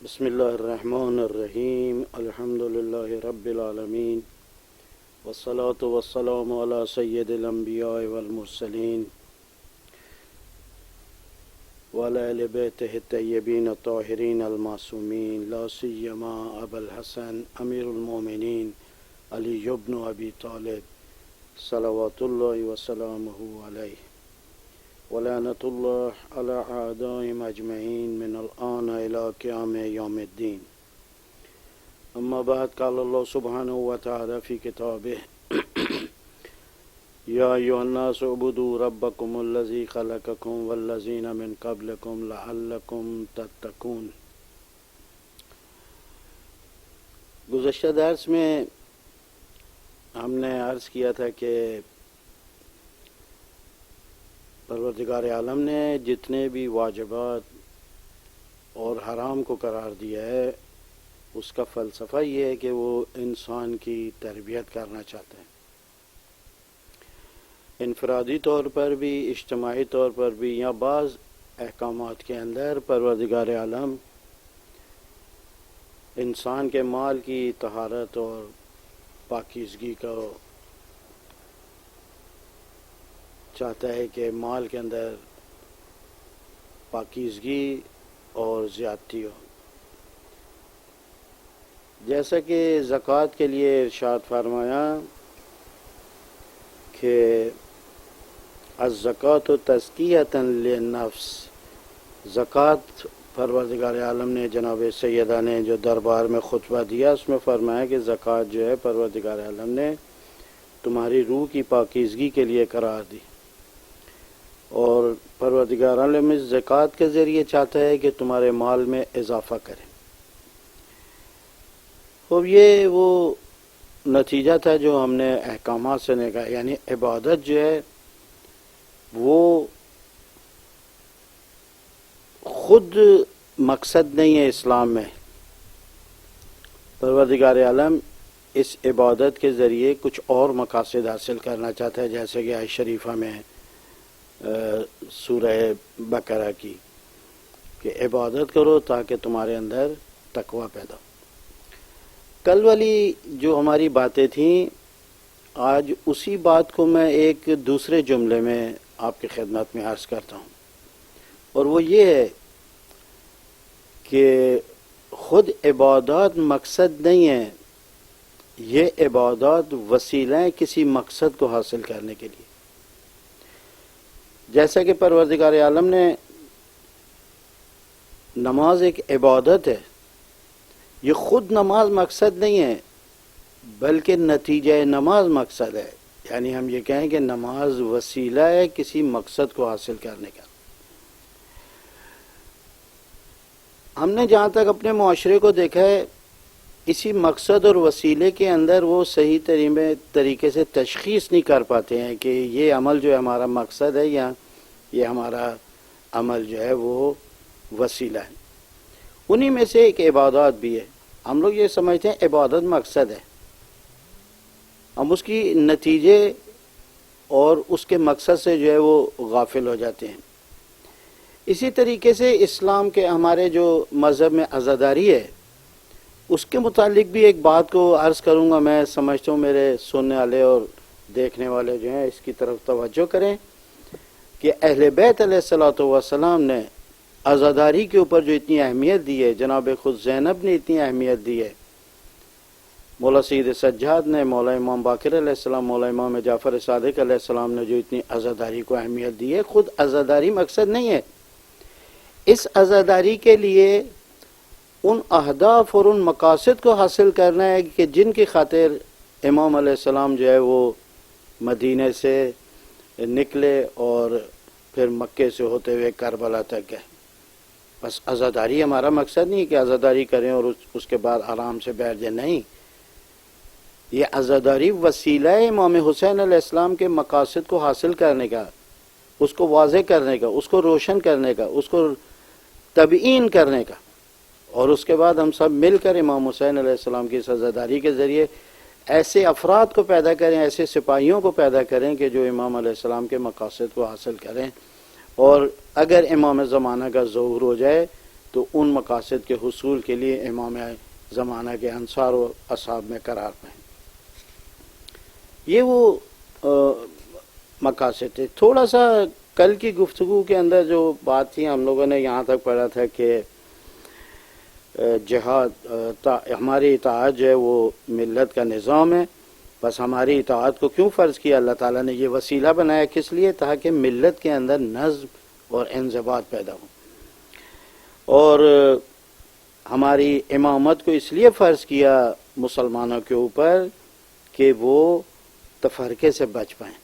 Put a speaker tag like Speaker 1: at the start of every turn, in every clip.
Speaker 1: بسم اللہ الرحمن الرحیم الحمد للہ رب العالمین والصلاة والسلام علی سید الانبیاء والمرسلین وعلی اہل بیتہ الطیبین الطاہرین المعصومین لا سیما ابا الحسن امیر المومنین علی بن ابی طالب صلوات اللہ وسلامہ علیہ ولعنۃ اللہ علی اعدائهم اجمعین من الآن الی قیام یوم الدین اما بعد قال اللہ سبحانہ وتعالی فی کتابہ یا ایھا الناس اعبدوا ربکم الذی خلقکم والذین من قبلکم لعلکم تتقون۔ گزشتہ درس میں ہم نے عرض کیا تھا کہ پروردگار عالم نے جتنے بھی واجبات اور حرام کو قرار دیا ہے اس کا فلسفہ یہ ہے کہ وہ انسان کی تربیت کرنا چاہتے ہیں، انفرادی طور پر بھی اجتماعی طور پر بھی، یا بعض احکامات کے اندر پروردگار عالم انسان کے مال کی طہارت اور پاکیزگی کو چاہتا ہے کہ مال کے اندر پاکیزگی اور زیادتی ہو، جیسا کہ زکوٰۃ کے لیے ارشاد فرمایا کہ الزکوٰۃ تزکیۃ للنفس۔ زکوٰۃ پروردگار عالم نے جناب سیدہ نے جو دربار میں خطبہ دیا اس میں فرمایا کہ زکوٰۃ جو ہے پروردگار عالم نے تمہاری روح کی پاکیزگی کے لیے قرار دی، اور پروردگار عالم اس زکوٰۃ کے ذریعے چاہتا ہے کہ تمہارے مال میں اضافہ کرے۔ اب یہ وہ نتیجہ تھا جو ہم نے احکامات سے نکالا، یعنی عبادت جو ہے وہ خود مقصد نہیں ہے اسلام میں۔ پروردگار عالم اس عبادت کے ذریعے کچھ اور مقاصد حاصل کرنا چاہتا ہے، جیسے کہ آیت شریفہ میں سورہ بقرہ کی کہ عبادت کرو تاکہ تمہارے اندر تقوی پیدا ہو۔ کل والی جو ہماری باتیں تھیں آج اسی بات کو میں ایک دوسرے جملے میں آپ کی خدمت میں عرض کرتا ہوں، اور وہ یہ ہے کہ خود عبادات مقصد نہیں ہے، یہ عبادات وسیلہ ہیں کسی مقصد کو حاصل کرنے کے لیے۔ جیسا کہ پروردگار عالم نے نماز ایک عبادت ہے، یہ خود نماز مقصد نہیں ہے بلکہ نتیجہ نماز مقصد ہے، یعنی ہم یہ کہیں کہ نماز وسیلہ ہے کسی مقصد کو حاصل کرنے کا۔ ہم نے جہاں تک اپنے معاشرے کو دیکھا ہے اسی مقصد اور وسیلے کے اندر وہ صحیح طریقے سے تشخیص نہیں کر پاتے ہیں کہ یہ عمل جو ہے ہمارا مقصد ہے یا یہ ہمارا عمل جو ہے وہ وسیلہ ہے۔ انہی میں سے ایک عبادات بھی ہے۔ ہم لوگ یہ سمجھتے ہیں عبادت مقصد ہے، ہم اس کی نتیجے اور اس کے مقصد سے جو ہے وہ غافل ہو جاتے ہیں۔ اسی طریقے سے اسلام کے ہمارے جو مذہب میں عزاداری ہے اس کے متعلق بھی ایک بات کو عرض کروں گا۔ میں سمجھتا ہوں میرے سننے والے اور دیکھنے والے جو ہیں اس کی طرف توجہ کریں کہ اہل بیت علیہ الصلوۃ والسلام نے عزاداری کے اوپر جو اتنی اہمیت دی ہے، جناب خود زینب نے اتنی اہمیت دی ہے، مولا سید سجاد نے، مولا امام باقر علیہ السلام، مولا امام جعفر صادق علیہ السلام نے جو اتنی عزاداری کو اہمیت دی ہے، خود عزاداری مقصد نہیں ہے۔ اس عزاداری کے لیے ان اہداف اور ان مقاصد کو حاصل کرنا ہے کہ جن کی خاطر امام علیہ السلام جو ہے وہ مدینے سے نکلے اور پھر مکے سے ہوتے ہوئے کربلا تک گئے۔ بس عزاداری ہمارا مقصد نہیں کہ عزاداری کریں اور اس کے بعد آرام سے بیٹھ جائیں، نہیں، یہ عزاداری وسیلہ ہے امام حسین علیہ السلام کے مقاصد کو حاصل کرنے کا، اس کو واضح کرنے کا، اس کو روشن کرنے کا، اس کو تبیین کرنے کا، اور اس کے بعد ہم سب مل کر امام حسین علیہ السلام کی اس عزاداری کے ذریعے ایسے افراد کو پیدا کریں، ایسے سپاہیوں کو پیدا کریں کہ جو امام علیہ السلام کے مقاصد کو حاصل کریں، اور اگر امام زمانہ کا ظہور ہو جائے تو ان مقاصد کے حصول کے لیے امام زمانہ کے انصار و اصحاب میں قرار پائیں۔ یہ وہ مقاصد تھے۔ تھوڑا سا کل کی گفتگو کے اندر جو بات تھی، ہم لوگوں نے یہاں تک پڑھا تھا کہ جہاد ہماری اطاعت جو ہے وہ ملت کا نظام ہے، بس ہماری اطاعت کو کیوں فرض کیا اللہ تعالیٰ نے؟ یہ وسیلہ بنایا کس لیے؟ تاکہ ملت کے اندر نظم اور انضباط پیدا ہو۔ اور ہماری امامت کو اس لیے فرض کیا مسلمانوں کے اوپر کہ وہ تفرقے سے بچ پائیں۔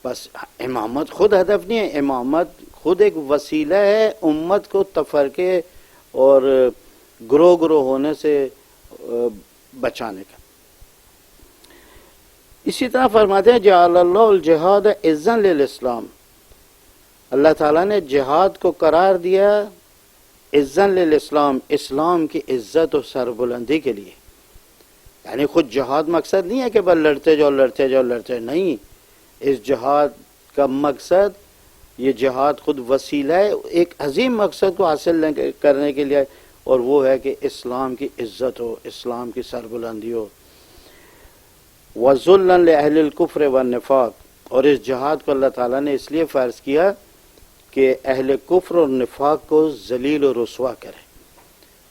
Speaker 1: بس امامت خود ہدف نہیں ہے، امامت خود ایک وسیلہ ہے امت کو تفرقے اور گروہ گروہ ہونے سے بچانے کا۔ اسی طرح فرماتے ہیں جعل اللہ الجہاد عزا للاسلام، اللہ تعالیٰ نے جہاد کو قرار دیا عزا للاسلام، اسلام کی عزت و سربلندی کے لیے۔ یعنی خود جہاد مقصد نہیں ہے کہ بس لڑتے جاؤ لڑتے جاؤ لڑتے، نہیں، اس جہاد کا مقصد، یہ جہاد خود وسیلہ ہے ایک عظیم مقصد کو حاصل کرنے کے لیے، اور وہ ہے کہ اسلام کی عزت ہو، اسلام کی سربلندی ہو۔ وَذُلًّا لِأَهْلِ الْكُفْرِ وَالنِّفَاقِ، اور اس جہاد کو اللہ تعالیٰ نے اس لیے فرض کیا کہ اہل کفر اور نفاق کو ذلیل و رسوا کرے۔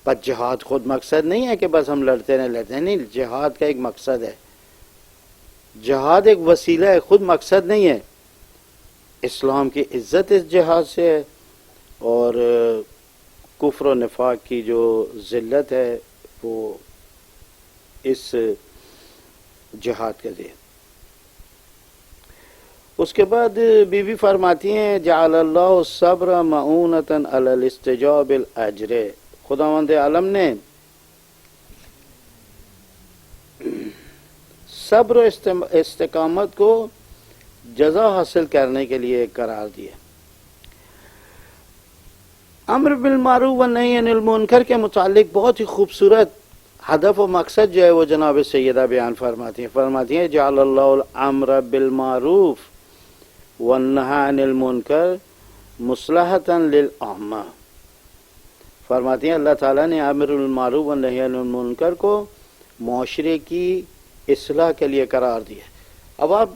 Speaker 1: بس جہاد خود مقصد نہیں ہے کہ بس ہم لڑتے رہیں لڑتے ہیں، نہیں، جہاد کا ایک مقصد ہے، جہاد ایک وسیلہ ہے، خود مقصد نہیں ہے۔ اسلام کی عزت اس جہاد سے ہے، اور کفر و نفاق کی جو ذلت ہے وہ اس جہاد کے ذریعے۔ اس کے بعد بی بی فرماتی ہیں جعل اللہ الصبر معونۃ علی الاستجاب الاجر، خداوند عالم نے صبر و استقامت کو جزا حاصل کرنے کے لیے قرار دیا۔ امر بالمعروف و نہی عن المنکر کے متعلق بہت ہی خوبصورت ہدف و مقصد جو ہے وہ جناب سیدہ بیان فرماتی ہیں جعل اللہ الامر بالمعروف والنہی عن المنکر مصلحۃ للعامہ، فرماتی ہیں اللہ تعالیٰ نے امر بالمعروف والنہی عن المنکر کو معاشرے کی اصلاح کے لیے قرار دیا۔ اب آپ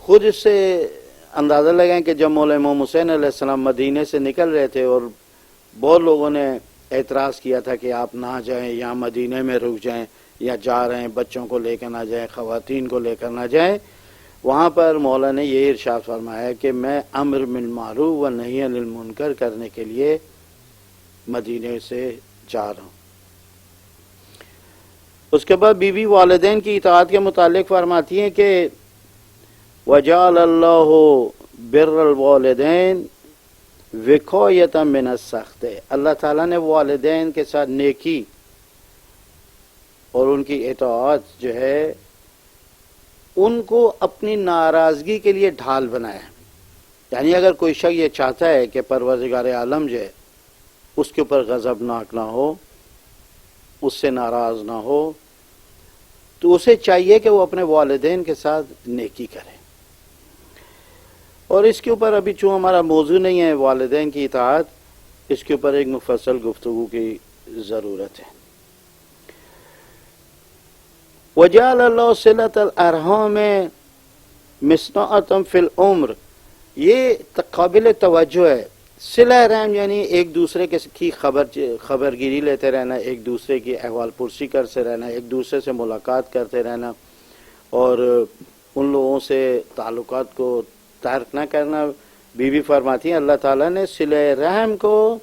Speaker 1: خود اس سے اندازہ لگائیں کہ جب مولا امام حسین علیہ السلام مدینے سے نکل رہے تھے اور بہت لوگوں نے اعتراض کیا تھا کہ آپ نہ جائیں یا مدینے میں رک جائیں، یا جا رہے ہیں بچوں کو لے کر نہ جائیں، خواتین کو لے کر نہ جائیں، وہاں پر مولا نے یہ ارشاد فرمایا کہ میں امر بالمعروف و نہی عن المنکر کرنے کے لیے مدینے سے جا رہا ہوں۔ اس کے بعد بی بی والدین کی اطاعت کے متعلق فرماتی ہیں کہ وجعل اللہ بر الوالدین وقایۃ من السخط، اللہ تعالیٰ نے والدین کے ساتھ نیکی اور ان کی اطاعت جو ہے ان کو اپنی ناراضگی کے لیے ڈھال بنایا۔ یعنی اگر کوئی شخص یہ چاہتا ہے کہ پروردگار عالم جو ہے اس کے اوپر غضبناک نہ ہو، اس سے ناراض نہ ہو، تو اسے چاہیے کہ وہ اپنے والدین کے ساتھ نیکی کرے۔ اور اس کے اوپر ابھی چون ہمارا موضوع نہیں ہے والدین کی اطاعت، اس کے اوپر ایک مفصل گفتگو کی ضرورت ہے۔ وجعل اللہ صلۃ الارحام مصنوعۃ فی العمر، یہ قابل توجہ ہے۔ صلہ رحم یعنی ایک دوسرے کی خبرگیری لیتے رہنا، ایک دوسرے کی احوال پرسی کرتے رہنا، ایک دوسرے سے ملاقات کرتے رہنا، اور ان لوگوں سے تعلقات کو ترک نہ کرنا۔ بی بی فرماتی ہیں اللہ تعالیٰ نے صلہ رحم کو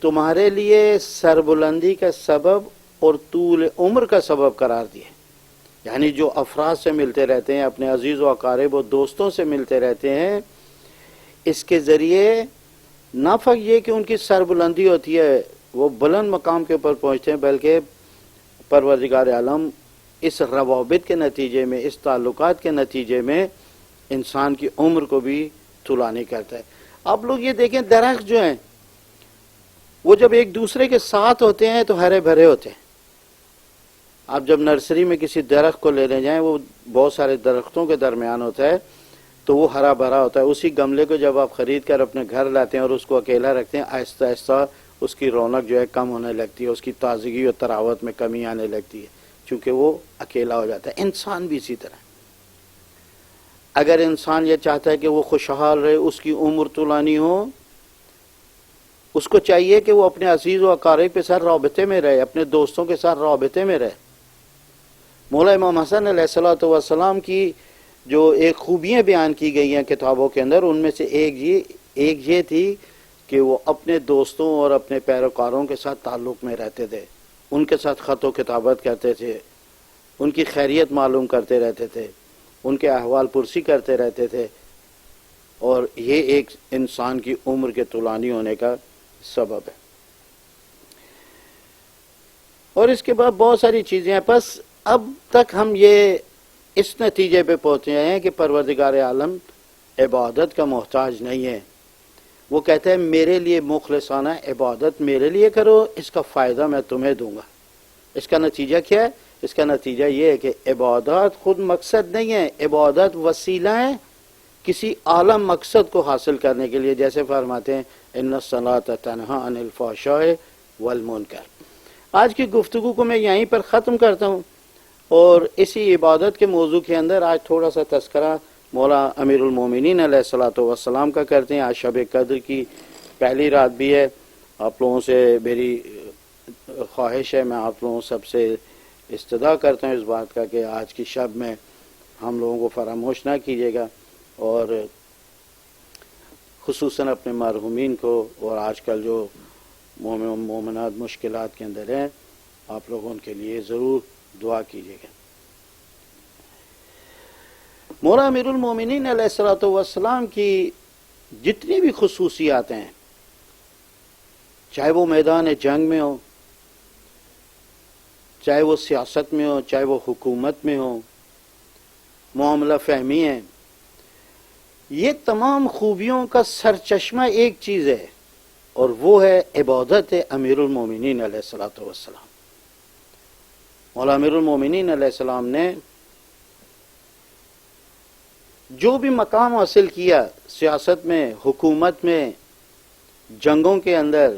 Speaker 1: تمہارے لیے سربلندی کا سبب اور طول عمر کا سبب قرار دیا۔ یعنی جو افراد سے ملتے رہتے ہیں، اپنے عزیز و اقارب و دوستوں سے ملتے رہتے ہیں، اس کے ذریعے نہ فقط یہ کہ ان کی سربلندی ہوتی ہے، وہ بلند مقام کے اوپر پہنچتے ہیں، بلکہ پروردگار عالم اس روابط کے نتیجے میں، اس تعلقات کے نتیجے میں انسان کی عمر کو بھی طولانی کرتا ہے۔ آپ لوگ یہ دیکھیں درخت جو ہیں وہ جب ایک دوسرے کے ساتھ ہوتے ہیں تو ہرے بھرے ہوتے ہیں۔ آپ جب نرسری میں کسی درخت کو لینے جائیں، وہ بہت سارے درختوں کے درمیان ہوتا ہے، تو وہ ہرا بھرا ہوتا ہے. اسی گملے کو جب آپ خرید کر اپنے گھر لاتے ہیں اور اس کو اکیلا رکھتے ہیں، آہستہ آہستہ اس کی رونق جو ہے کم ہونے لگتی ہے، اس کی تازگی اور تراوت میں کمی آنے لگتی ہے، چونکہ وہ اکیلا ہو جاتا ہے. انسان بھی اسی طرح، اگر انسان یہ چاہتا ہے کہ وہ خوشحال رہے، اس کی عمر طولانی ہو، اس کو چاہیے کہ وہ اپنے عزیز و اقارب کے ساتھ رابطے میں رہے، اپنے دوستوں کے ساتھ رابطے میں رہے. مولا امام حسن علیہ الصلوۃ والسلام کی جو ایک خوبیاں بیان کی گئی ہیں کتابوں کے اندر، ان میں سے ایک یہ تھی کہ وہ اپنے دوستوں اور اپنے پیروکاروں کے ساتھ تعلق میں رہتے تھے، ان کے ساتھ خط و کتابت کرتے تھے، ان کی خیریت معلوم کرتے رہتے تھے، ان کے احوال پرسی کرتے رہتے تھے، اور یہ ایک انسان کی عمر کے طولانی ہونے کا سبب ہے. اور اس کے بعد بہت ساری چیزیں ہیں. بس اب تک ہم یہ اس نتیجے پہ پہنچے ہیں کہ پروردگار عالم عبادت کا محتاج نہیں ہے. وہ کہتے ہیں میرے لیے مخلصانہ عبادت میرے لیے کرو، اس کا فائدہ میں تمہیں دوں گا. اس کا نتیجہ کیا ہے؟ اس کا نتیجہ یہ ہے کہ عبادت خود مقصد نہیں ہے، عبادت وسیلہ ہے کسی اعلی مقصد کو حاصل کرنے کے لیے. جیسے فرماتے ہیں ان الصلاۃ تنہی عن الفحشاء والمنکر. آج کی گفتگو کو میں یہیں پر ختم کرتا ہوں، اور اسی عبادت کے موضوع کے اندر آج تھوڑا سا تذکرہ مولا امیر المومنین علیہ الصلوۃ والسلام کا کرتے ہیں. آج شب قدر کی پہلی رات بھی ہے. آپ لوگوں سے میری خواہش ہے، میں آپ لوگوں سب سے استدعا کرتا ہوں اس بات کا کہ آج کی شب میں ہم لوگوں کو فراموش نہ کیجیے گا، اور خصوصاً اپنے مرحومین کو، اور آج کل جو مومنات مشکلات کے اندر ہیں، آپ لوگ ان کے لیے ضرور دعا کیجیے گا. مولا امیر المومنین علیہ الصلوۃ والسلام کی جتنی بھی خصوصیات ہیں، چاہے وہ میدان جنگ میں ہو، چاہے وہ سیاست میں ہو، چاہے وہ حکومت میں ہو، معاملہ فہمی ہے، یہ تمام خوبیوں کا سرچشمہ ایک چیز ہے، اور وہ ہے عبادت امیر المومنین علیہ الصلوۃ والسلام. مولا امیر المومنین علیہ السلام نے جو بھی مقام حاصل کیا سیاست میں، حکومت میں، جنگوں کے اندر،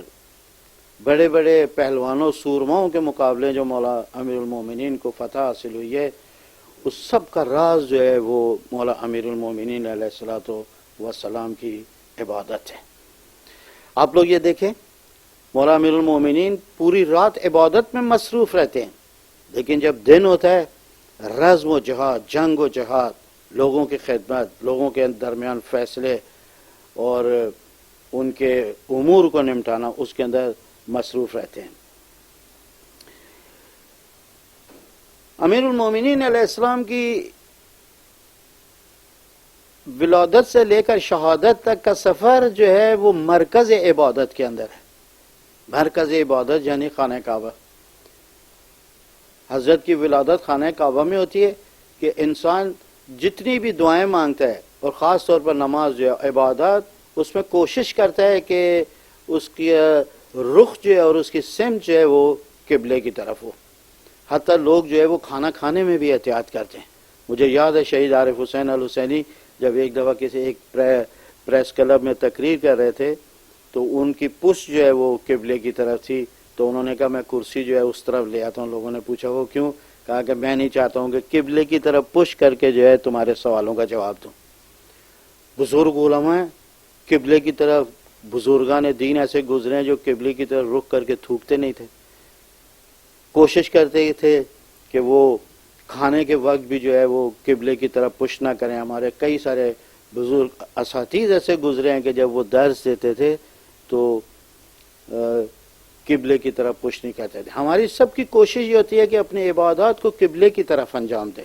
Speaker 1: بڑے بڑے پہلوانوں سورماؤں کے مقابلے جو مولا امیر المومنین کو فتح حاصل ہوئی ہے، اس سب کا راز جو ہے وہ مولا امیر المومنین علیہ الصلوۃ والسلام کی عبادت ہے. آپ لوگ یہ دیکھیں، مولا امیر المومنین پوری رات عبادت میں مصروف رہتے ہیں، لیکن جب دن ہوتا ہے رزم و جہاد، جنگ و جہاد، لوگوں کی خدمت، لوگوں کے درمیان فیصلے اور ان کے امور کو نمٹانا، اس کے اندر مصروف رہتے ہیں. امیر المومنین علیہ السلام کی ولادت سے لے کر شہادت تک کا سفر جو ہے وہ مرکز عبادت کے اندر ہے. مرکز عبادت یعنی خانہ کعبہ. حضرت کی ولادت خانہ کعبہ میں ہوتی ہے کہ انسان جتنی بھی دعائیں مانگتا ہے، اور خاص طور پر نماز جو ہے عبادت، اس میں کوشش کرتا ہے کہ اس کی رخ جو ہے اور اس کی سمت جو ہے وہ قبلے کی طرف ہو. حتیٰ لوگ جو ہے وہ کھانا کھانے میں بھی احتیاط کرتے ہیں. مجھے یاد ہے شہید عارف حسین الحسینی جب ایک دفعہ کسی ایک پریس کلب میں تقریر کر رہے تھے، تو ان کی پشت جو ہے وہ قبلے کی طرف تھی، تو انہوں نے کہا میں کرسی جو ہے اس طرف لے آتا ہوں. لوگوں نے پوچھا وہ کیوں؟ کہا کہ میں نہیں چاہتا ہوں کہ قبلے کی طرف پشت کر کے جو ہے تمہارے سوالوں کا جواب دوں. بزرگ علماء قبلے کی طرف، بزرگان دین ایسے گزرے ہیں جو قبلے کی طرف رخ کر کے تھوکتے نہیں تھے، کوشش کرتے تھے کہ وہ کھانے کے وقت بھی جو ہے وہ قبلے کی طرف پشت نہ کریں. ہمارے کئی سارے بزرگ اساتذہ ایسے گزرے ہیں کہ جب وہ درس دیتے تھے تو قبلے کی طرف پشت نہیں کرتے تھے. ہماری سب کی کوشش یہ ہوتی ہے کہ اپنی عبادات کو قبلے کی طرف انجام دیں.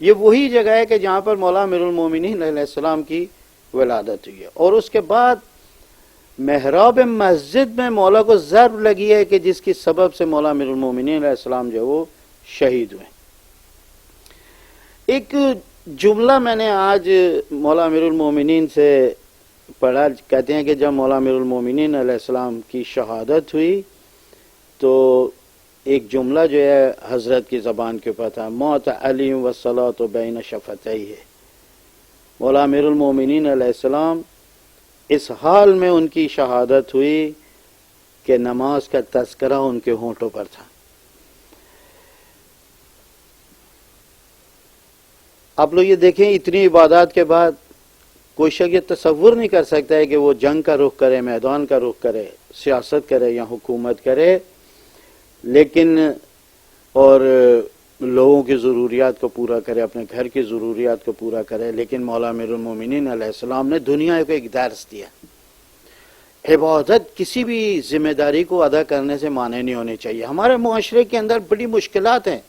Speaker 1: یہ وہی جگہ ہے کہ جہاں پر مولا امیر المومنین علیہ السلام کی ولادت ہوئی ہے، اور اس کے بعد محراب مسجد میں مولا کو ضرب لگی ہے کہ جس کی سبب سے مولا امیر المومنین علیہ السلام جو وہ شہید ہوئے. ایک جملہ میں نے آج مولا امیر المومنین سے پڑھا، کہتے ہیں کہ جب مولا امیر المومنین علیہ السلام کی شہادت ہوئی تو ایک جملہ جو ہے حضرت کی زبان کے اوپر تھا، موت علی والصلاۃ بین شفتیہ. مولا امیر المومنین علیہ السلام اس حال میں ان کی شہادت ہوئی کہ نماز کا تذکرہ ان کے ہونٹوں پر تھا. آپ لوگ یہ دیکھیں، اتنی عبادات کے بعد کوئی شخص یہ تصور نہیں کر سکتا ہے کہ وہ جنگ کا رخ کرے، میدان کا رخ کرے، سیاست کرے یا حکومت کرے، لیکن اور لوگوں کی ضروریات کو پورا کرے، اپنے گھر کی ضروریات کو پورا کرے. لیکن مولا امیر المومنین علیہ السلام نے دنیا کو ایک درس دیا. عبادت کسی بھی ذمہ داری کو ادا کرنے سے مانے نہیں ہونے چاہیے. ہمارے معاشرے کے اندر بڑی مشکلات ہیں.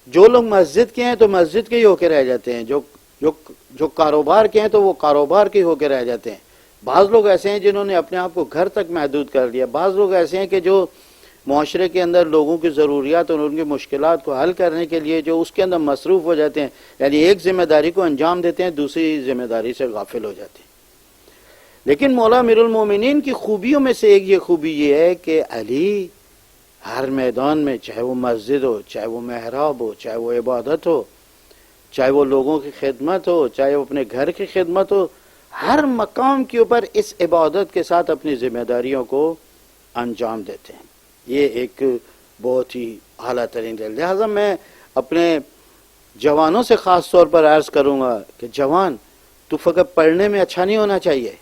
Speaker 1: جو لوگ مسجد کے ہیں تو مسجد کے ہی ہو کے رہ جاتے ہیں، جو کاروبار کے ہیں تو وہ کاروبار کے ہو کے رہ جاتے ہیں. بعض لوگ ایسے ہیں جنہوں نے اپنے آپ کو گھر تک محدود کر دیا. بعض لوگ ایسے ہیں کہ جو معاشرے کے اندر لوگوں کی ضروریات اور ان کی مشکلات کو حل کرنے کے لیے جو اس کے اندر مصروف ہو جاتے ہیں، یعنی ایک ذمہ داری کو انجام دیتے ہیں، دوسری ذمہ داری سے غافل ہو جاتے ہیں. لیکن مولا امیر المومنین کی خوبیوں میں سے ایک یہ خوبی یہ ہے کہ علی ہر میدان میں، چاہے وہ مسجد ہو، چاہے وہ محراب ہو، چاہے وہ عبادت ہو، چاہے وہ لوگوں کی خدمت ہو، چاہے وہ اپنے گھر کی خدمت ہو، ہر مقام کے اوپر اس عبادت کے ساتھ اپنی ذمہ داریوں کو انجام دیتے ہیں. یہ ایک بہت ہی اعلیٰ ترین ہے. لہذا میں اپنے جوانوں سے خاص طور پر عرض کروں گا کہ جوان، تو فقط پڑھنے میں اچھا نہیں ہونا چاہیے،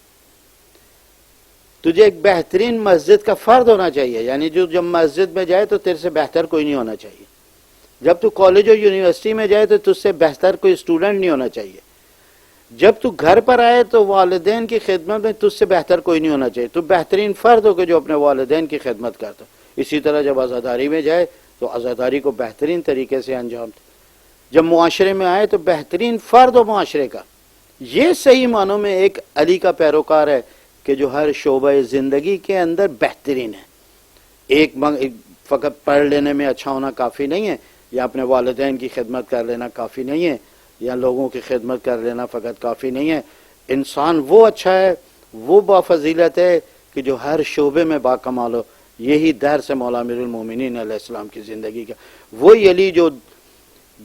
Speaker 1: تجھے ایک بہترین مسجد کا فرد ہونا چاہیے. یعنی جو جب مسجد میں جائے تو تیرے سے بہتر کوئی نہیں ہونا چاہیے. جب تو کالج اور یونیورسٹی میں جائے تو تجھ سے بہتر کوئی اسٹوڈنٹ نہیں ہونا چاہیے. جب تو گھر پر آئے تو والدین کی خدمت میں تجھ سے بہتر کوئی نہیں ہونا چاہیے. تو بہترین فرد ہو کہ جو اپنے والدین کی خدمت کرتا. اسی طرح جب عزاداری میں جائے تو عزاداری کو بہترین طریقے سے انجام دے. جب معاشرے میں آئے تو بہترین فرد ہو معاشرے کا. یہ صحیح معنوں میں ایک علی کا پیروکار ہے کہ جو ہر شعبہ زندگی کے اندر بہترین ہے. ایک فقط پڑھ لینے میں اچھا ہونا کافی نہیں ہے، یا اپنے والدین کی خدمت کر لینا کافی نہیں ہے، یا لوگوں کی خدمت کر لینا فقط کافی نہیں ہے. انسان وہ اچھا ہے، وہ بافضیلت ہے کہ جو ہر شعبے میں باکمال ہو. یہی درس ہے مولا امیر المومنین علیہ السلام کی زندگی کا. وہی علی جو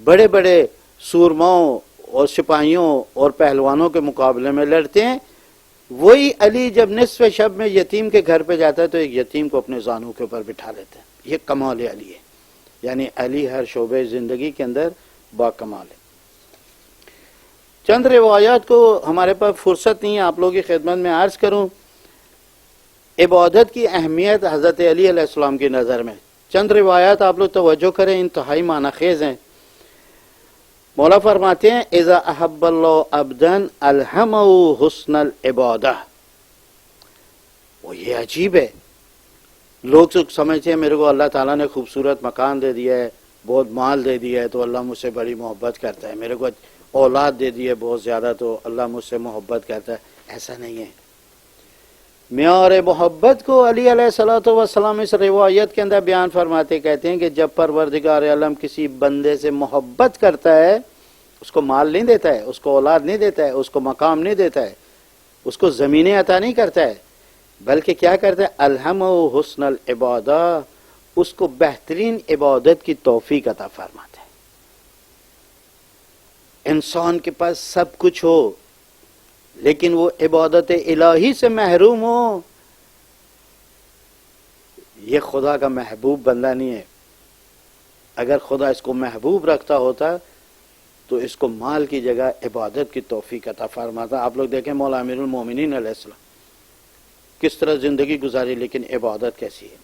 Speaker 1: بڑے بڑے سورماؤں اور سپاہیوں اور پہلوانوں کے مقابلے میں لڑتے ہیں، وہی علی جب نصف شب میں یتیم کے گھر پہ جاتا ہے تو ایک یتیم کو اپنے زانوں کے اوپر بٹھا لیتا ہے. یہ کمال علی ہے. یعنی علی ہر شعبے زندگی کے اندر باکمال ہے. چند روایات کو ہمارے پاس فرصت نہیں ہے آپ لوگوں کی خدمت میں عرض کروں. عبادت کی اہمیت حضرت علی علیہ السلام کی نظر میں چند روایات آپ لوگ توجہ کریں، انتہائی معنی خیز ہیں. مولا فرماتے ہیں اذا احب اللہ عبدا الہمہ حسن العبادہ. وہ یہ عجیب ہے، لوگ سمجھتے ہیں میرے کو اللہ تعالیٰ نے خوبصورت مکان دے دیا ہے، بہت مال دے دیا ہے تو اللہ مجھ سے بڑی محبت کرتا ہے، میرے کو اولاد دے دی ہے بہت زیادہ تو اللہ مجھ سے محبت کرتا ہے. ایسا نہیں ہے. معیار محبت کو علی علیہ الصلوۃ والسلام اس روایت کے اندر بیان فرماتے کہتے ہیں کہ جب پروردگار عالم کسی بندے سے محبت کرتا ہے، اس کو مال نہیں دیتا ہے، اس کو اولاد نہیں دیتا ہے، اس کو مقام نہیں دیتا ہے، اس کو زمینیں عطا نہیں کرتا ہے، بلکہ کیا کرتا ہے؟ الہمہ حسن العبادہ، اس کو بہترین عبادت کی توفیق عطا فرماتا ہے. انسان کے پاس سب کچھ ہو لیکن وہ عبادت الہی سے محروم ہو، یہ خدا کا محبوب بندہ نہیں ہے. اگر خدا اس کو محبوب رکھتا ہوتا تو اس کو مال کی جگہ عبادت کی توفیق عطا فرماتا. آپ لوگ دیکھیں مولا امیر المومنین علیہ السلام کس طرح زندگی گزاری، لیکن عبادت کیسی ہے.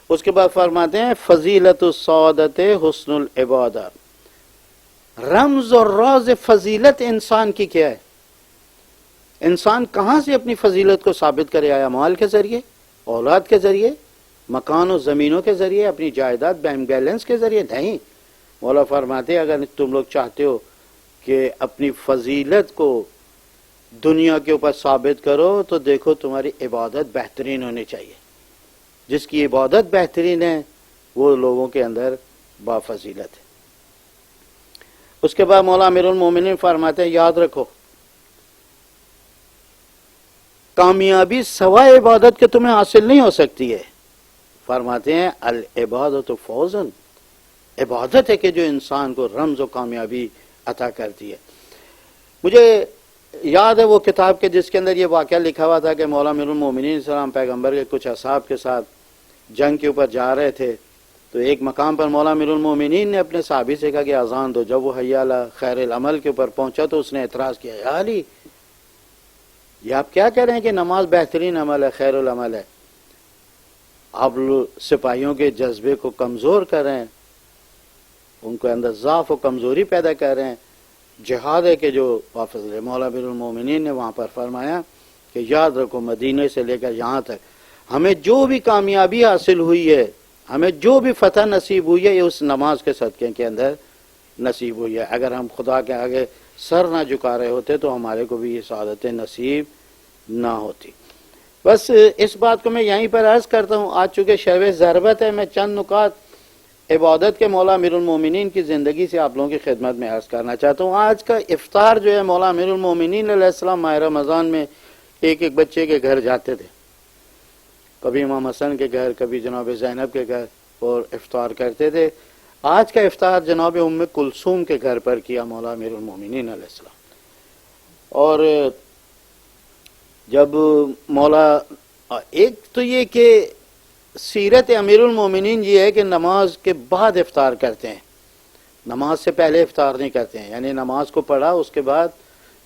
Speaker 1: اس کے بعد فرماتے ہیں فضیلت السعادت حسن العبادہ. رمز اور راز فضیلت انسان کی کیا ہے؟ انسان کہاں سے اپنی فضیلت کو ثابت کرے؟ آیا مال کے ذریعے، اولاد کے ذریعے، مکان و زمینوں کے ذریعے، اپنی جائیداد بینک بیلنس کے ذریعے؟ نہیں. مولا فرماتے ہیں اگر تم لوگ چاہتے ہو کہ اپنی فضیلت کو دنیا کے اوپر ثابت کرو تو دیکھو تمہاری عبادت بہترین ہونی چاہیے. جس کی عبادت بہترین ہے وہ لوگوں کے اندر بافضیلت ہے. اس کے بعد مولا امیر المومنین فرماتے ہیں یاد رکھو کامیابی سوائے عبادت کے تمہیں حاصل نہیں ہو سکتی ہے. فرماتے ہیں العبادت فوزن، عبادت ہے کہ جو انسان کو رمز و کامیابی عطا کرتی ہے. مجھے یاد ہے وہ کتاب کے جس کے اندر یہ واقعہ لکھا ہوا تھا کہ مولا امیر المومنین السلام پیغمبر کے کچھ اصحاب کے ساتھ جنگ کے اوپر جا رہے تھے، تو ایک مقام پر مولا امیر المومنین نے اپنے صحابی سے کہا کہ اذان دو. جب وہ حی علی خیر العمل کے اوپر پہنچا تو اس نے اعتراض کیا، یا علی یہ آپ کیا کہہ رہے ہیں کہ نماز بہترین عمل ہے، خیر العمل ہے، آپ سپاہیوں کے جذبے کو کمزور کر رہے ہیں، ان کو اندر ضعف و کمزوری پیدا کر رہے ہیں. جہاد ہے کہ جو واپس لے. مولا امیر المومنین نے وہاں پر فرمایا کہ یاد رکھو مدینے سے لے کر یہاں تک ہمیں جو بھی کامیابی حاصل ہوئی ہے، ہمیں جو بھی فتح نصیب ہوئی ہے، یہ اس نماز کے صدقے کے اندر نصیب ہوئی ہے. اگر ہم خدا کے آگے سر نہ جھکا رہے ہوتے تو ہمارے کو بھی یہ سعادتیں نصیب نہ ہوتی. بس اس بات کو میں یہیں پر عرض کرتا ہوں. آج چونکہ شب ضربت ہے، میں چند نکات عبادت کے مولا امیر المومنین کی زندگی سے آپ لوگوں کی خدمت میں عرض کرنا چاہتا ہوں. آج کا افطار جو ہے، مولا امیر المومنین علیہ السلام ماہ رمضان میں ایک ایک بچے کے گھر جاتے تھے، کبھی امام حسن کے گھر، کبھی جناب زینب کے گھر، اور افطار کرتے تھے. آج کا افطار جناب ام کلثوم کے گھر پر کیا مولا امیر المومنین علیہ السلام. اور جب مولا، ایک تو یہ کہ سیرت امیر المومنین یہ ہے کہ نماز کے بعد افطار کرتے ہیں، نماز سے پہلے افطار نہیں کرتے ہیں. یعنی نماز کو پڑھا اس کے بعد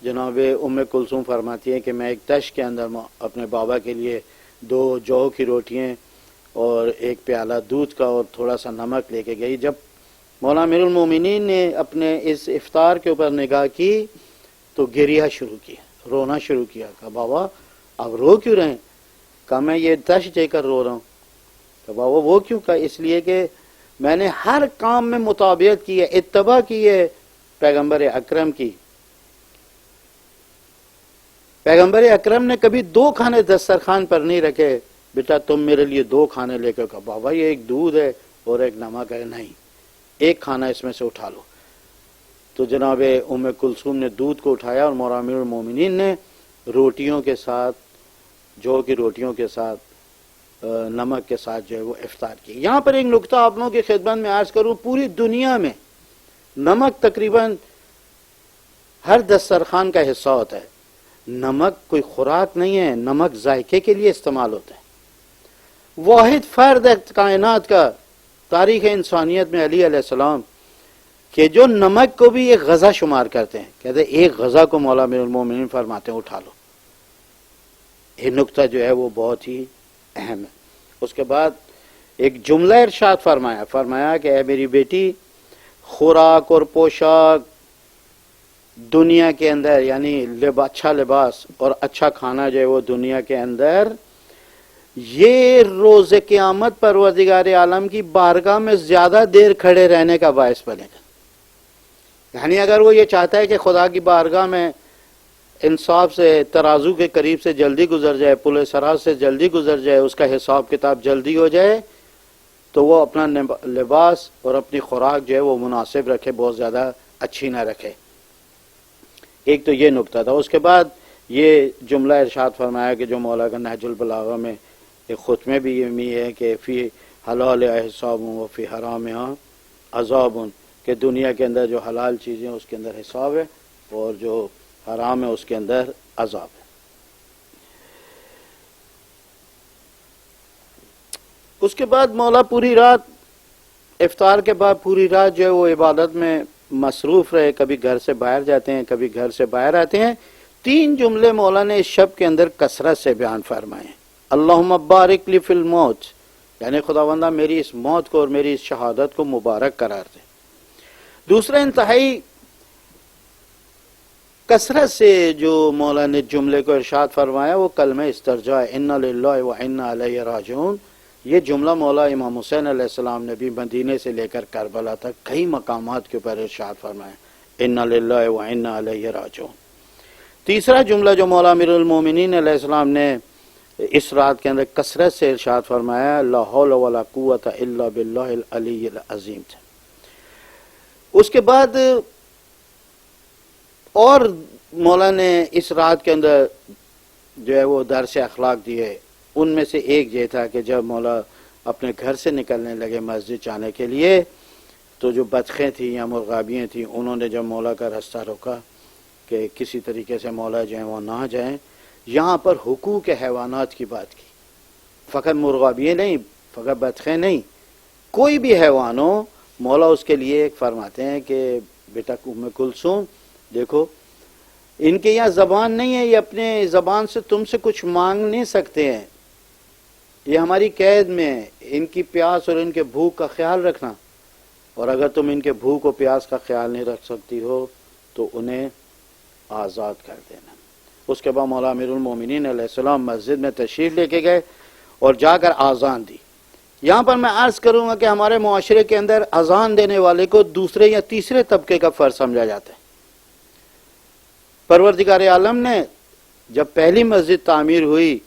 Speaker 1: جناب ام کلثوم فرماتی ہیں کہ میں ایک تش کے اندر اپنے بابا کے لیے 2 جو کی روٹیاں اور ایک پیالہ دودھ کا اور تھوڑا سا نمک لے کے گئی. جب مولا امیر المومنین نے اپنے اس افطار کے اوپر نگاہ کی تو گریہ شروع کیا، رونا شروع کیا. کہا بابا آپ رو کیوں رہے ہیں؟ کہا میں یہ تش دے کر رو رہا ہوں. کہ بابا وہ کیوں؟ کہا اس لیے کہ میں نے ہر کام میں مطابقت کی ہے، اتباع کی ہے پیغمبر اکرم کی. پیغمبر اکرم نے کبھی 2 کھانے دسترخوان پر نہیں رکھے، بیٹا تم میرے لیے 2 کھانے لے کر. کہا بابا یہ ایک دودھ ہے اور ایک نمک ہے. نہیں، ایک کھانا اس میں سے اٹھا لو. تو جناب ام کلثوم نے دودھ کو اٹھایا اور مولا امیر المومنین نے روٹیوں کے ساتھ، جو کی روٹیوں کے ساتھ نمک کے ساتھ جو ہے وہ افطار کی. یہاں پر ایک نقطہ آپ لوگوں کی خدمت میں عرض کروں. پوری دنیا میں نمک تقریباً ہر دسترخوان کا حصہ ہوتا ہے. نمک کوئی خوراک نہیں ہے، نمک ذائقے کے لیے استعمال ہوتا ہے. واحد فرد ہے کائنات کا تاریخ انسانیت میں علی علیہ السلام کہ جو نمک کو بھی ایک غذا شمار کرتے ہیں. کہتے ہیں ایک غذا کو مولا امیر المومنین فرماتے ہیں اٹھا لو. یہ نقطہ جو ہے وہ بہت ہی اہم ہے. اس کے بعد ایک جملہ ارشاد فرمایا کہ اے میری بیٹی، خوراک اور پوشاک دنیا کے اندر، یعنی اچھا لباس اور اچھا کھانا جو ہے وہ دنیا کے اندر، یہ روز قیامت پروردگار عالم کی بارگاہ میں زیادہ دیر کھڑے رہنے کا باعث بنے گا. یعنی اگر وہ یہ چاہتا ہے کہ خدا کی بارگاہ میں انصاف سے، ترازو کے قریب سے جلدی گزر جائے، پل صراط سے جلدی گزر جائے، اس کا حساب کتاب جلدی ہو جائے، تو وہ اپنا لباس اور اپنی خوراک جو ہے وہ مناسب رکھے، بہت زیادہ اچھی نہ رکھے. ایک تو یہ نقطہ تھا. اس کے بعد یہ جملہ ارشاد فرمایا کہ جو مولا کا نہج البلاغہ میں ایک خطمے بھی یہ ہے کہ فی حلال حساب و فی حرام عذاب، کہ دنیا کے اندر جو حلال چیزیں اس کے اندر حساب ہے اور جو حرام ہے اس کے اندر عذاب ہے. اس کے بعد مولا پوری رات، افطار کے بعد پوری رات جو ہے وہ عبادت میں مصروف رہے. کبھی گھر سے باہر جاتے ہیں، کبھی گھر سے باہر آتے ہیں. 3 جملے مولا نے اس شب کے اندر کثرت سے بیان فرمائے. اللہم بارک لی فی الموت، یعنی خداوندہ میری اس موت کو اور میری اس شہادت کو مبارک قرار دے. دوسرا انتہائی کثرت سے جو مولا نے جملے کو ارشاد فرمایا وہ کلمہ استرجاع انا للہ و انا الیہ راجعون. یہ جملہ مولا امام حسین علیہ السلام نے بھی مدینے سے لے کر کربلا تک کئی مقامات کے اوپر ارشاد فرمایا انا للہ و انا الیہ راجعون. تیسرا جملہ جو مولا امیر المومنین علیہ السلام نے اس رات کے اندر کثرت سے ارشاد فرمایا لا حول ولا قوت الا باللہ العلی العظیم تھا. اس کے بعد اور مولا نے اس رات کے اندر جو ہے وہ درس اخلاق دیے. ان میں سے ایک یہ تھا کہ جب مولا اپنے گھر سے نکلنے لگے مسجد جانے کے لیے تو جو بطخیں تھیں یا مرغابیاں تھیں انہوں نے جب مولا کا راستہ روکا کہ کسی طریقے سے مولا جو ہیں وہ نہ جائیں. یہاں پر حقوق حیوانات کی بات کی، فقط مرغابیے نہیں، فقط بطخیں نہیں، کوئی بھی حیوان ہو، مولا اس کے لیے ایک فرماتے ہیں کہ بیٹا ام کلثوم دیکھو، ان کے یہاں زبان نہیں ہے، یہ اپنے زبان سے تم سے کچھ مانگ نہیں سکتے ہیں، یہ ہماری قید میں ہے، ان کی پیاس اور ان کے بھوک کا خیال رکھنا، اور اگر تم ان کے بھوک و پیاس کا خیال نہیں رکھ سکتی ہو تو انہیں آزاد کر دینا. اس کے بعد مولا امیر المومنین علیہ السلام مسجد میں تشریف لے کے گئے اور جا کر آزان دی. یہاں پر میں عرض کروں گا کہ ہمارے معاشرے کے اندر اذان دینے والے کو دوسرے یا تیسرے طبقے کا فرد سمجھا جاتا ہے. پروردگار عالم نے جب پہلی مسجد تعمیر ہوئی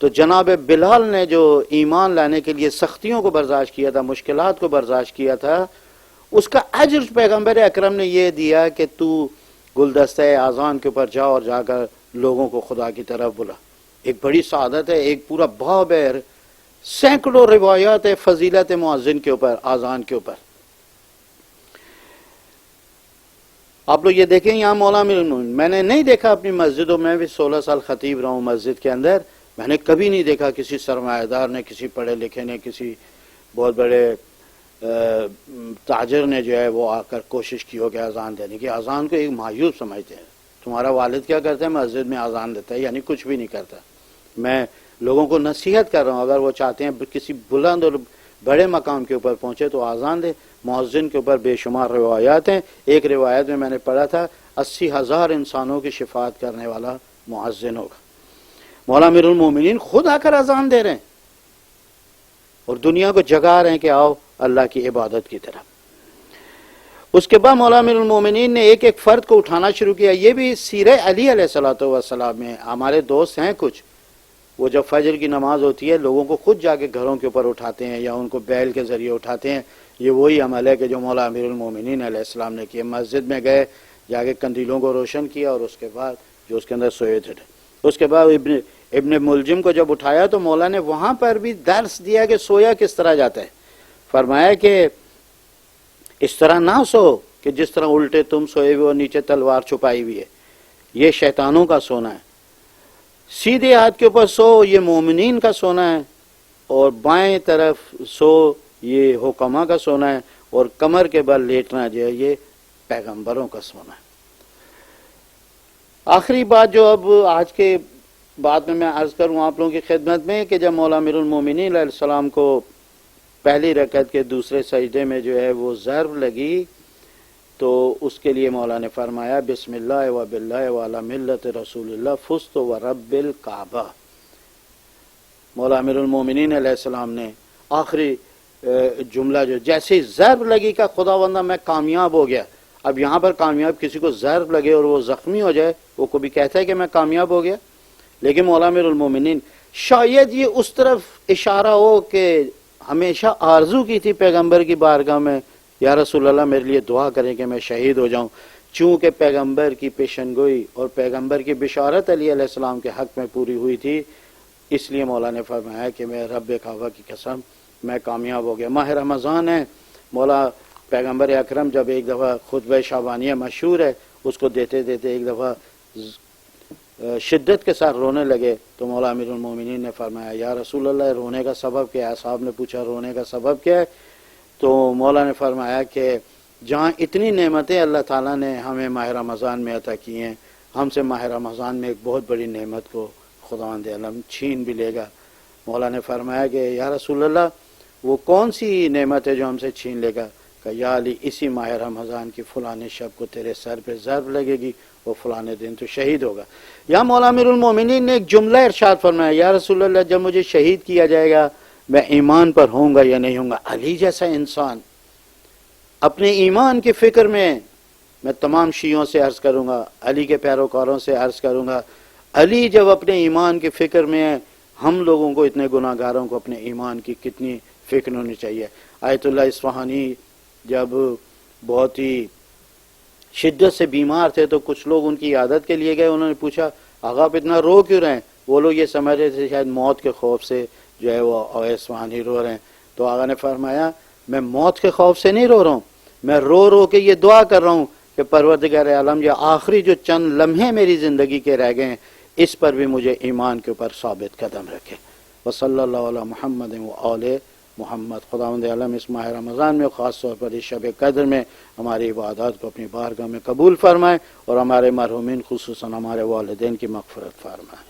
Speaker 1: تو جناب بلال نے جو ایمان لانے کے لیے سختیوں کو برداشت کیا تھا، مشکلات کو برداشت کیا تھا، اس کا اجر پیغمبر اکرم نے یہ دیا کہ تو گلدستہ اذان کے اوپر جا اور جا کر لوگوں کو خدا کی طرف بلا. ایک بڑی سعادت ہے، ایک پورا باب ہے، سینکڑوں روایات ہے فضیلت مؤذن کے اوپر، اذان کے اوپر. آپ لوگ یہ دیکھیں یہاں مولا امیر المومنین، میں نے نہیں دیکھا اپنی مسجدوں میں بھی 16 سال خطیب رہا ہوں مسجد کے اندر، میں نے کبھی نہیں دیکھا کسی سرمایہ دار نے، کسی پڑھے لکھے نے، کسی بہت بڑے تاجر نے جو ہے وہ آ کر کوشش کی ہو کہ اذان دینے کی. اذان کو ایک مایوب سمجھتے ہیں. تمہارا والد کیا کرتا ہے؟ مسجد میں اذان دیتا ہے، یعنی کچھ بھی نہیں کرتا. میں لوگوں کو نصیحت کر رہا ہوں، اگر وہ چاہتے ہیں کسی بلند اور بڑے مقام کے اوپر پہنچے تو اذان دے. مؤذن کے اوپر بے شمار روایات ہیں. ایک روایت میں نے پڑھا تھا 80,000 انسانوں کی شفاعت کرنے والا مؤذن ہوگا. مولا امیر المومنین خود آ کر اذان دے رہے ہیں اور دنیا کو جگا رہے ہیں کہ آؤ اللہ کی عبادت کی طرف. اس کے بعد مولا امیر المومنین نے ایک ایک فرد کو اٹھانا شروع کیا. یہ بھی سیرہ علی علیہ السلام میں ہمارے دوست ہیں کچھ، وہ جب فجر کی نماز ہوتی ہے لوگوں کو خود جا کے گھروں کے اوپر اٹھاتے ہیں یا ان کو بیل کے ذریعے اٹھاتے ہیں. یہ وہی عمل ہے کہ جو مولا امیر المومنین علیہ السلام نے کیا. مسجد میں گئے، جا کے قندیلوں کو روشن کیا اور اس کے بعد جو اس کے اندر سوئے تھے. اس کے بعد ابن ملجم کو جب اٹھایا تو مولا نے وہاں پر بھی درس دیا کہ سویا کس طرح جاتا ہے. فرمایا کہ اس طرح نہ سو کہ جس طرح الٹے تم سوئے ہوئے اور نیچے تلوار چھپائی ہوئی ہے، یہ شیطانوں کا سونا ہے. سیدھے ہاتھ کے اوپر سو، یہ مومنین کا سونا ہے، اور بائیں طرف سو، یہ حکما کا سونا ہے، اور کمر کے بل لیٹنا جو ہے یہ پیغمبروں کا سونا ہے. آخری بات جو اب آج کے بعد میں عرض کروں آپ لوگوں کی خدمت میں کہ جب مولا امیر المومنین علیہ السلام کو پہلی رکعت کے دوسرے سجدے میں جو ہے وہ ضرب لگی تو اس کے لیے مولا نے فرمایا بسم اللہ و باللہ و علی ملت رسول اللہ فزت و رب الکعبہ. مولا امیر المومنین علیہ السلام نے آخری جملہ جو جیسے ضرب لگی کہ خداوندہ میں کامیاب ہو گیا. اب یہاں پر کامیاب کسی کو ضرب لگے اور وہ زخمی ہو جائے وہ کبھی کہتا ہے کہ میں کامیاب ہو گیا؟ لیکن مولا امیر المومنین شاید یہ اس طرف اشارہ ہو کہ ہمیشہ آرزو کی تھی پیغمبر کی بارگاہ میں یا رسول اللہ میرے لیے دعا کریں کہ میں شہید ہو جاؤں. چونکہ پیغمبر کی پیشنگوئی اور پیغمبر کی بشارت علی علیہ السلام کے حق میں پوری ہوئی تھی، اس لیے مولا نے فرمایا کہ میں رب کعبہ کی قسم میں کامیاب ہو گیا. ماہ رمضان ہے، مولا پیغمبر اکرم جب ایک دفعہ خطبہ شعبانیہ مشہور ہے اس کو دیتے دیتے ایک دفعہ شدت کے ساتھ رونے لگے تو مولا امیر المومنین نے فرمایا یا رسول اللہ رونے کا سبب کیا ہے؟ صاحب نے پوچھا رونے کا سبب کیا ہے؟ تو مولا نے فرمایا کہ جہاں اتنی نعمتیں اللہ تعالیٰ نے ہمیں ماہ رمضان میں عطا کی ہیں، ہم سے ماہ رمضان میں ایک بہت بڑی نعمت کو خداوند عالم چھین بھی لے گا. مولا نے فرمایا کہ یا رسول اللہ وہ کون سی نعمت ہے جو ہم سے چھین لے گا؟ کہ یا علی اسی ماہ رمضان کی فلانے شب کو تیرے سر پہ ضرب لگے گی وہ فلانے دن تو شہید ہوگا. یا مولا امیر المومنین نے ایک جملہ ارشاد فرمایا یا رسول اللہ جب مجھے شہید کیا جائے گا میں ایمان پر ہوں گا یا نہیں ہوں گا؟ علی جیسا انسان اپنے ایمان کی فکر میں تمام شیعوں سے عرض کروں گا، علی کے پیروکاروں سے عرض کروں گا، علی جب اپنے ایمان کی فکر میں ہے، ہم لوگوں کو اتنے گناہ گاروں کو اپنے ایمان کی کتنی فکر ہونی چاہیے. آیت اللہ اصفہانی جب بہت ہی شدت سے بیمار تھے تو کچھ لوگ ان کی عیادت کے لیے گئے. انہوں نے پوچھا آقا آپ اتنا رو کیوں رہے ہیں؟ وہ لوگ یہ سمجھ رہے تھے شاید موت کے خوف سے جو ہے وہ اصفہانی رو رہے ہیں. تو آقا نے فرمایا میں موت کے خوف سے نہیں رو رہا ہوں، میں رو رو کے یہ دعا کر رہا ہوں کہ پروردگار عالم یہ آخری جو چند لمحے میری زندگی کے رہ گئے ہیں اس پر بھی مجھے ایمان کے اوپر ثابت قدم رکھے۔ وصلی اللہ علی محمد و آل محمد۔ خداوند عالم اس ماہ رمضان میں خاص طور پر اس شب قدر میں ہماری عبادات کو اپنی بارگاہ میں قبول فرمائے اور ہمارے مرحومین خصوصاً ہمارے والدین کی مغفرت فرمائے۔